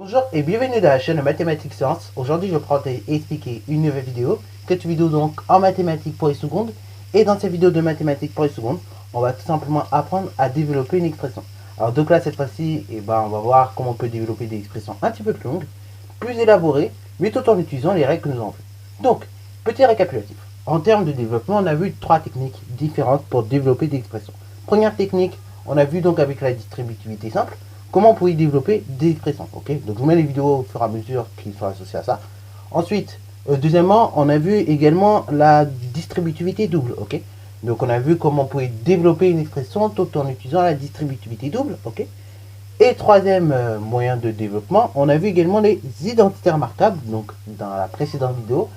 Bonjour et bienvenue dans la chaîne Mathématiques Sciences. Aujourd'hui je vais prendre et expliquer une nouvelle vidéo, cette vidéo donc en mathématiques pour les secondes. Et dans cette vidéo de mathématiques pour les secondes, on va tout simplement apprendre à développer une expression. Alors donc là cette fois-ci, on va voir comment on peut développer des expressions un petit peu plus longues, plus élaborées, mais tout en utilisant les règles que nous avons vues. Donc, petit récapitulatif. En termes de développement, on a vu trois techniques différentes pour développer des expressions. Première technique, on a vu donc avec la distributivité simple, comment on pouvait développer des expressions. Ok, donc je vous mets les vidéos au fur et à mesure qui sont associées à ça. Ensuite, deuxièmement, on a vu également la distributivité double. Ok, donc on a vu comment on pouvait développer une expression tout en utilisant la distributivité double. Ok, et troisième moyen de développement, on a vu également les identités remarquables, donc dans la précédente vidéo.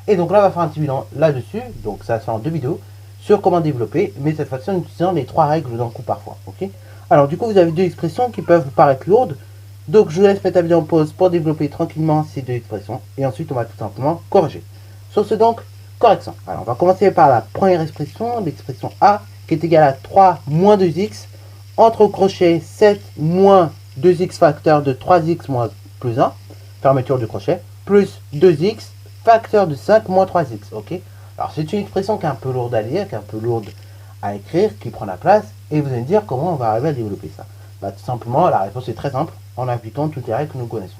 Et donc là, on va faire un petit bilan là-dessus, donc ça va se faire en deux vidéos, sur comment développer, mais cette fois-ci en utilisant les trois règles d'un coup parfois. Ok. Alors du coup, vous avez deux expressions qui peuvent vous paraître lourdes, donc je vous laisse mettre la vidéo en pause pour développer tranquillement ces deux expressions, et ensuite on va tout simplement corriger. Sur ce donc, correction. Alors on va commencer par la première expression, l'expression A, qui est égale à 3 moins 2x, entre crochet 7 moins 2x facteur de 3x moins plus 1, fermeture du crochet, plus 2x facteur de 5 moins 3x, ok. Alors c'est une expression qui est un peu lourde à lire, qui est un peu lourde à écrire, qui prend la place, et vous allez me dire comment on va arriver à développer ça. Bah, tout simplement, la réponse est très simple, en appliquant toutes les règles que nous connaissons.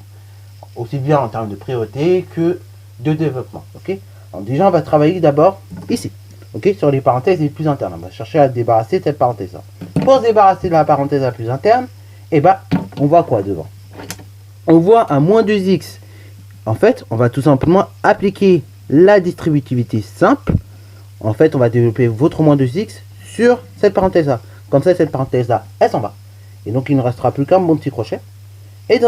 Aussi bien en termes de priorité que de développement, ok. Alors déjà, on va travailler d'abord ici, ok, sur les parenthèses les plus internes. On va chercher à débarrasser de cette parenthèse-là. Pour se débarrasser de la parenthèse la plus interne, on voit quoi devant? On voit un moins 2x. En fait, on va tout simplement appliquer la distributivité simple. En fait, on va développer votre moins 2x sur cette parenthèse-là. Comme ça, cette parenthèse-là, elle s'en va. Et donc, il ne restera plus qu'un bon petit crochet. Et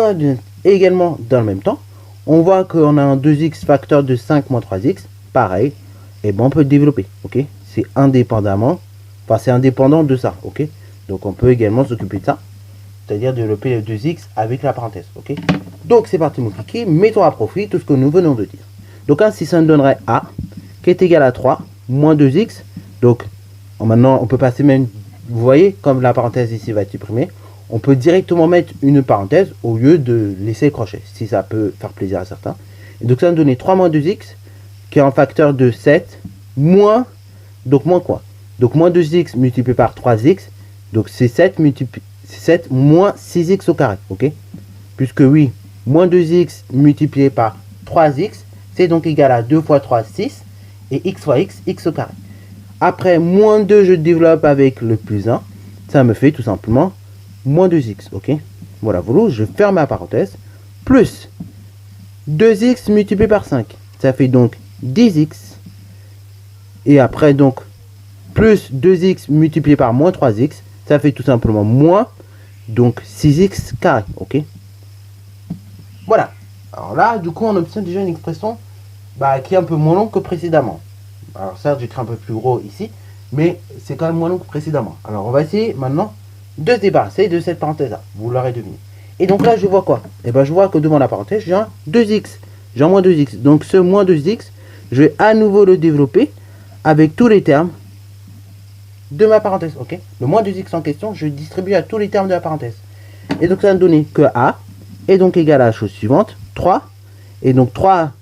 également, dans le même temps, on voit qu'on a un 2x facteur de 5 moins 3x. Pareil. Et on peut le développer. Ok, c'est indépendamment. Enfin, c'est indépendant de ça. Ok, donc, on peut également s'occuper de ça. C'est-à-dire développer le 2x avec la parenthèse. Ok, donc, c'est parti, mon kiki. Mettons à profit tout ce que nous venons de dire. Donc, ainsi, ça nous donnerait A qui est égal à 3 moins 2x. Donc, maintenant, on peut passer même, vous voyez, comme la parenthèse ici va être supprimée, on peut directement mettre une parenthèse au lieu de laisser le crochet, si ça peut faire plaisir à certains. Et donc, ça va nous donner 3 moins 2x, qui est un facteur de 7, moins, donc moins quoi? Donc, moins 2x multiplié par 3x, donc c'est 7 moins 6x au carré, ok? Puisque oui, moins 2x multiplié par 3x, c'est donc égal à 2 fois 3, 6, et x fois x, x au carré. Après, moins 2, je développe avec le plus 1. Ça me fait tout simplement moins 2x, ok. Voilà, je ferme ma parenthèse. Plus 2x multiplié par 5. Ça fait donc 10x. Et après, donc, plus 2x multiplié par moins 3x. Ça fait tout simplement moins, donc 6x carré, ok. Voilà. Alors là, du coup, on obtient déjà une expression qui est un peu moins longue que précédemment. Alors certes, j'écris un peu plus gros ici, mais c'est quand même moins long que précédemment. Alors on va essayer maintenant de se débarrasser de cette parenthèse-là. Vous l'aurez deviné. Et donc là, je vois quoi? Je vois que devant la parenthèse, j'ai un 2x. J'ai un moins 2x. Donc ce moins 2x, je vais à nouveau le développer avec tous les termes de ma parenthèse. Ok, le moins 2x en question, je distribue à tous les termes de la parenthèse. Et donc ça va me donner que A est donc égal à la chose suivante, 3. Et donc 3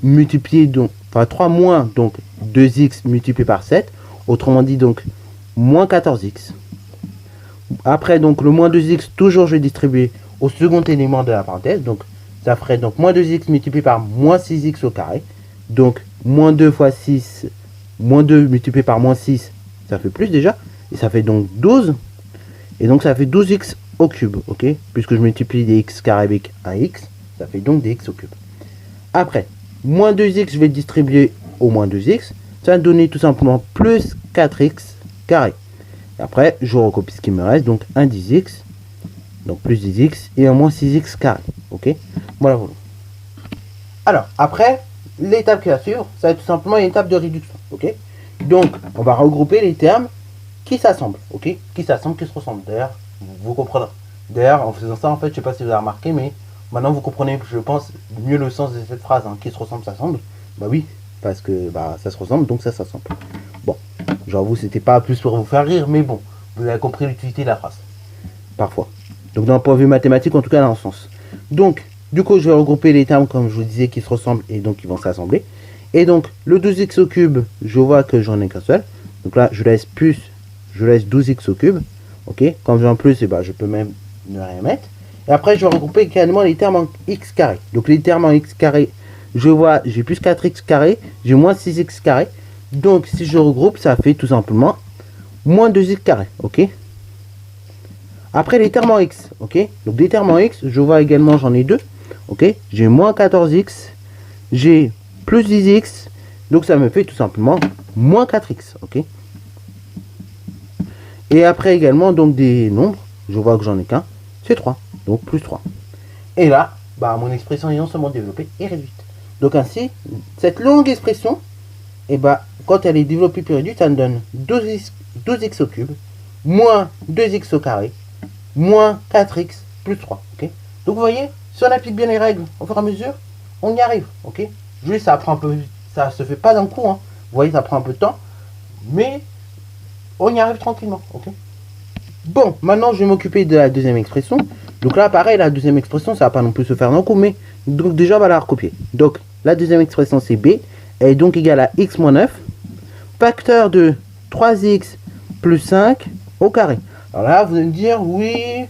multiplié, donc, enfin 3 moins donc 2x multiplié par 7. Autrement dit donc moins 14x. Après donc le moins 2x, toujours je vais distribuer au second élément de la parenthèse. Donc ça ferait donc moins 2x multiplié par moins 6x au carré. Donc moins 2 fois 6, moins 2 multiplié par moins 6, ça fait plus déjà. Et ça fait donc 12. Et donc ça fait 12x au cube, ok. Puisque je multiplie des x carré avec un x, ça fait donc des x au cube. Après, moins 2x, je vais distribuer au moins 2x. Ça va donner tout simplement plus 4x carré. Et après, je recopie ce qui me reste. Donc, un 10x. Donc, plus 10x et un moins 6x carré. Ok, voilà. Alors, après, l'étape qui va suivre, ça va être tout simplement une étape de réduction. Ok, donc, on va regrouper les termes qui s'assemblent. Ok, qui s'assemblent, qui se ressemblent. D'ailleurs, vous comprendrez. D'ailleurs, en faisant ça, en fait, je ne sais pas si vous avez remarqué, mais maintenant, vous comprenez, je pense, mieux le sens de cette phrase, qui se ressemble, s'assemble. Bah oui, parce que ça se ressemble, donc ça s'assemble. Bon, j'avoue, c'était pas plus pour vous faire rire, mais bon, vous avez compris l'utilité de la phrase. Parfois. Donc, d'un point de vue mathématique, en tout cas, dans le sens. Donc, du coup, je vais regrouper les termes, comme je vous disais, qui se ressemblent et donc ils vont s'assembler. Et donc, le 12x au cube, je vois que j'en ai qu'un seul. Donc là, je laisse 12x au cube. Ok, quand j'ai en plus, et ben, je peux même ne rien mettre. Et après, je vais regrouper également les termes en x carré. Donc, les termes en x carré, je vois, j'ai plus 4x carré, j'ai moins 6x carré. Donc, si je regroupe, ça fait tout simplement moins 2x carré. Ok. Après, les termes en x. Ok. Donc, des termes en x, je vois également, j'en ai deux. Ok. J'ai moins 14x, j'ai plus 10x. Donc, ça me fait tout simplement moins 4x. Ok. Et après également, donc des nombres, je vois que j'en ai qu'un, c'est 3. Donc, plus 3. Et là, bah, mon expression est non seulement développée et réduite. Donc, ainsi, cette longue expression, et bah, quand elle est développée puis réduite, ça me donne 12x au cube, moins 2x au carré, moins 4x plus 3. Okay. Donc vous voyez, si on applique bien les règles au fur et à mesure, on y arrive. Okay. Juste, ça prend un peu, ça se fait pas d'un coup. Hein. Vous voyez, ça prend un peu de temps, mais on y arrive tranquillement. Okay. Bon, maintenant je vais m'occuper de la deuxième expression. Donc là, pareil, la deuxième expression, ça va pas non plus se faire d'un coup, mais donc déjà, on va la recopier. Donc, la deuxième expression, c'est b, est donc égale à x moins 9, facteur de 3x plus 5 au carré. Alors là, vous allez me dire, oui,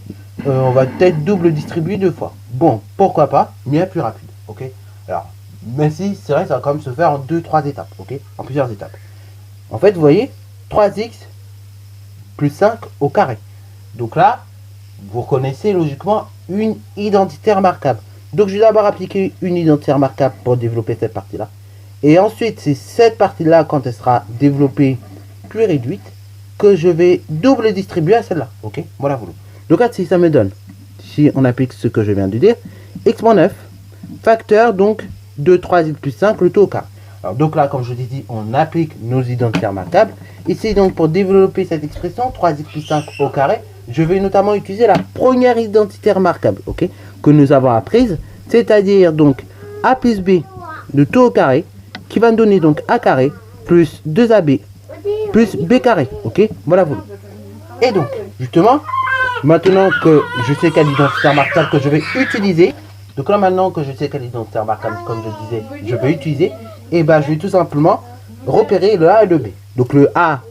on va peut-être double distribuer deux fois. Bon, pourquoi pas, mais plus rapide, ok. Alors, mais si, c'est vrai, ça va quand même se faire en 2-3 étapes, ok, en plusieurs étapes. En fait, vous voyez, 3x plus 5 au carré. Donc là, vous reconnaissez logiquement une identité remarquable. Donc je vais d'abord appliquer une identité remarquable pour développer cette partie-là. Et ensuite, c'est cette partie-là, quand elle sera développée plus réduite, que je vais double distribuer à celle-là. Ok, voilà, voilà. Donc là, si ça me donne, si on applique ce que je viens de dire, x moins 9, facteur donc de 3x plus 5, le tout au carré. Alors donc là, comme je vous ai dit, on applique nos identités remarquables. Ici, donc, pour développer cette expression, 3x plus 5 au carré, je vais notamment utiliser la première identité remarquable, ok, que nous avons apprise, c'est-à-dire donc a plus b de tout au carré, qui va me donner donc a carré plus 2ab plus b carré, ok, voilà, voilà. Et donc, justement, maintenant que je sais quelle identité remarquable que je vais utiliser, donc là maintenant que je sais quelle identité remarquable, comme je disais, je vais utiliser, et ben je vais tout simplement repérer le a et le b. Donc le a,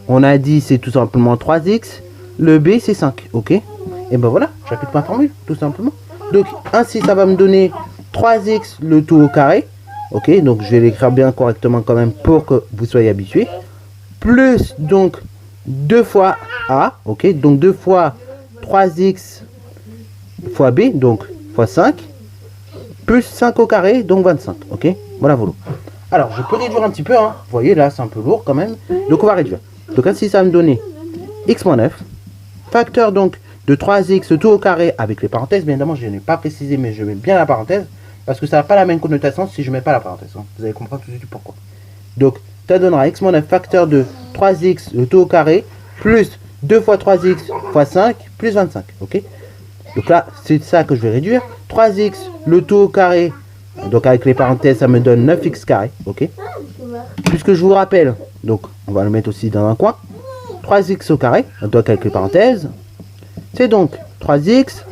on a dit c'est tout simplement 3x, le b c'est 5, ok. Et ben voilà, j'applique ma formule, tout simplement. Donc ainsi ça va me donner 3x le tout au carré, ok, donc je vais l'écrire bien correctement quand même pour que vous soyez habitués, plus donc 2 fois a, ok, donc 2 fois 3x fois b, donc fois 5, plus 5 au carré, donc 25, ok, voilà, voilà. Alors je peux réduire un petit peu, hein. Vous voyez là c'est un peu lourd quand même, donc on va réduire. Donc ainsi ça va me donner x moins 9, facteur donc de 3x tout au carré avec les parenthèses, bien évidemment je n'ai pas précisé mais je mets bien la parenthèse, parce que ça n'a pas la même connotation si je ne mets pas la parenthèse, hein. Vous allez comprendre tout de suite pourquoi. Donc ça donnera x moins 9 facteur de 3x le tout au carré, plus 2 fois 3x fois 5, plus 25, ok. Donc là c'est ça que je vais réduire, 3x le tout au carré, donc avec les parenthèses ça me donne 9x carré, ok. Puisque je vous rappelle, donc on va le mettre aussi dans un coin, 3x au carré, donc avec les parenthèses, c'est donc 3x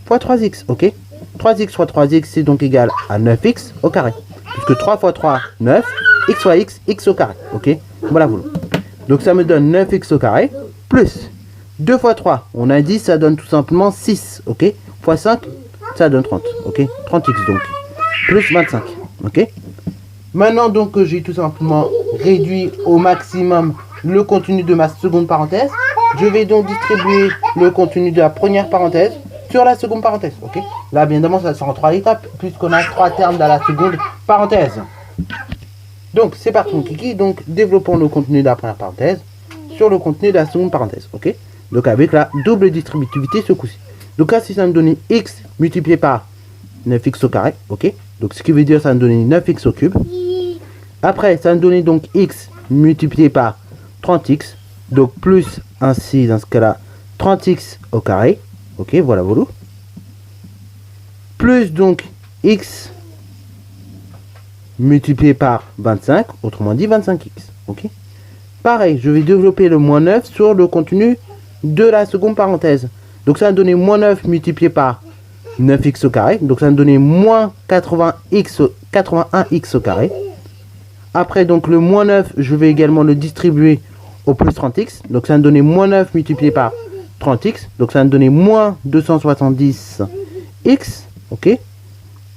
fois 3x, ok. 3x fois 3x c'est donc égal à 9x au carré, puisque 3 fois 3, 9, x fois x au carré, ok. Voilà, voilà. Donc ça me donne 9x au carré, plus 2 fois 3, on a dit ça donne tout simplement 6, ok. Fois 5, ça donne 30, ok. 30x donc, plus 25, ok. Maintenant donc que j'ai tout simplement réduit au maximum le contenu de ma seconde parenthèse, je vais donc distribuer le contenu de la première parenthèse sur la seconde parenthèse, ok. Là bien évidemment ça sera en 3 étapes puisqu'on a 3 termes dans la seconde parenthèse. Donc c'est parti mon kiki, donc développons le contenu de la première parenthèse sur le contenu de la seconde parenthèse, ok. Donc avec la double distributivité ce coup-ci. Donc là si ça me donne x multiplié par 9x au carré, ok. Donc ce qui veut dire ça va me donner 9x au cube. Après ça va me donner donc x multiplié par 30x. Donc plus ainsi dans ce cas-là 30x au carré. Ok, voilà, voilà. Plus donc x multiplié par 25, autrement dit 25x. Ok. Pareil, je vais développer le moins 9 sur le contenu de la seconde parenthèse. Donc ça va me donner moins 9 multiplié par 9x au carré. Donc ça va me donner moins 81x au carré. Après, donc le moins 9, je vais également le distribuer au plus 30x. Donc ça va me donner moins 9 multiplié par 30x. Donc ça va me donner moins 270x. Ok.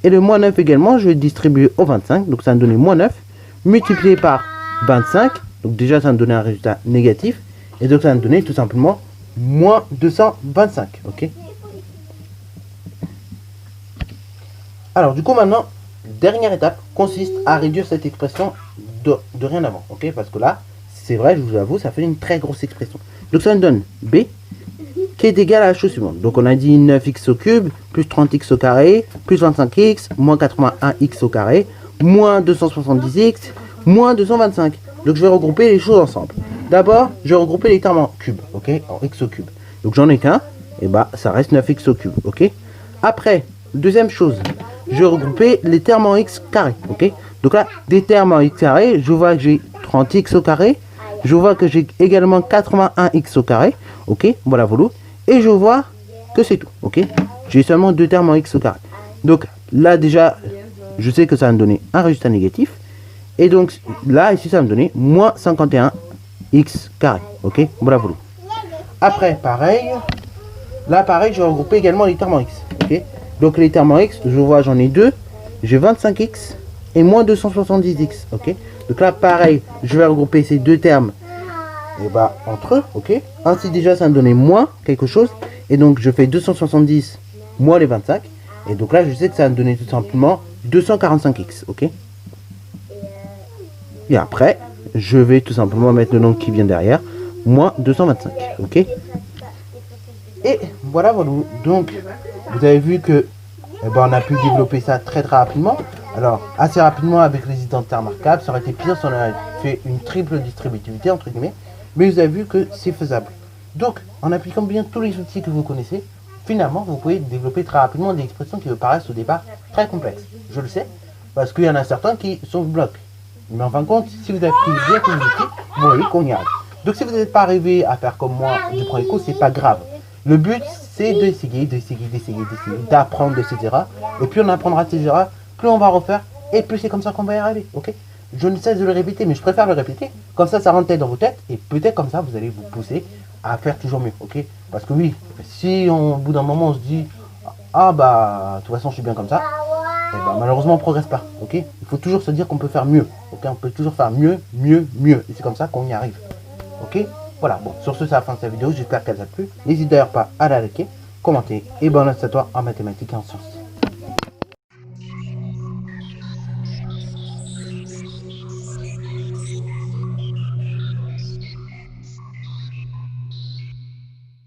Et le moins 9 également, je vais le distribuer au 25. Donc ça va me donner moins 9 multiplié par 25. Donc déjà, ça va me donner un résultat négatif. Et donc ça va me donner tout simplement moins 225. Ok. Alors du coup maintenant, dernière étape consiste à réduire cette expression de rien avant. Ok. Parce que là, c'est vrai, je vous avoue, ça fait une très grosse expression. Donc ça me donne B qui est égal à la chose suivante. Donc on a dit 9x au cube, plus 30x au carré, plus 25x, moins 81x au carré, moins 270x, moins 225. Donc je vais regrouper les choses ensemble. D'abord, je vais regrouper les termes en cube, ok, en x au cube. Donc j'en ai qu'un, et bah ça reste 9x au cube, ok. Après, deuxième chose, je vais regrouper les termes en x carré, ok. Donc là, des termes en x carré, je vois que j'ai 30x au carré, je vois que j'ai également 81x au carré, ok, voilà, voilà. Et je vois que c'est tout, ok. J'ai seulement deux termes en x au carré. Donc là déjà, je sais que ça va me donner un résultat négatif. Et donc là, ici, ça va me donner moins 51x carré, ok. Bravo. Après, pareil, là, pareil, je vais regrouper également les termes en x, ok. Donc les termes en x, je vois, j'en ai deux. J'ai 25x et moins 270x, ok. Donc là, pareil, je vais regrouper ces deux termes et bah entre eux, ok. Ainsi déjà ça me donnait moins quelque chose. Et donc je fais 270 moins les 25. Et donc là je sais que ça va me donner tout simplement 245x, ok. Et après, je vais tout simplement mettre le nombre qui vient derrière, moins 225, ok. Et voilà, voilà. Donc vous avez vu que on a pu développer ça très rapidement. Alors assez rapidement avec les identités remarquables. Ça aurait été pire si on avait fait une triple distributivité entre guillemets. Mais vous avez vu que c'est faisable. Donc, en appliquant bien tous les outils que vous connaissez, finalement, vous pouvez développer très rapidement des expressions qui vous paraissent au départ très complexes. Je le sais, parce qu'il y en a certains qui sont bloqués. Mais en fin de compte, si vous appliquez bien tous les outils, vous voyez qu'on y arrive. Donc, si vous n'êtes pas arrivé à faire comme moi du premier coup, c'est pas grave. Le but, c'est d'essayer, d'apprendre de ces erreurs. Et plus on apprendra de ces erreurs, plus on va refaire, et plus c'est comme ça qu'on va y arriver, ok? Je ne cesse de le répéter, mais je préfère le répéter. Comme ça rentre dans vos têtes. Et peut-être comme ça, vous allez vous pousser à faire toujours mieux. Ok. Parce que oui, si au bout d'un moment, on se dit ah bah, de toute façon, je suis bien comme ça. Et bah, malheureusement, on ne progresse pas. Ok. Il faut toujours se dire qu'on peut faire mieux. Ok. On peut toujours faire mieux. Et c'est comme ça qu'on y arrive. Ok. Voilà. Bon, sur ce, c'est la fin de cette vidéo. J'espère qu'elle vous a plu. N'hésite d'ailleurs pas à la liker, commenter. Et bonne note à toi en mathématiques et en sciences.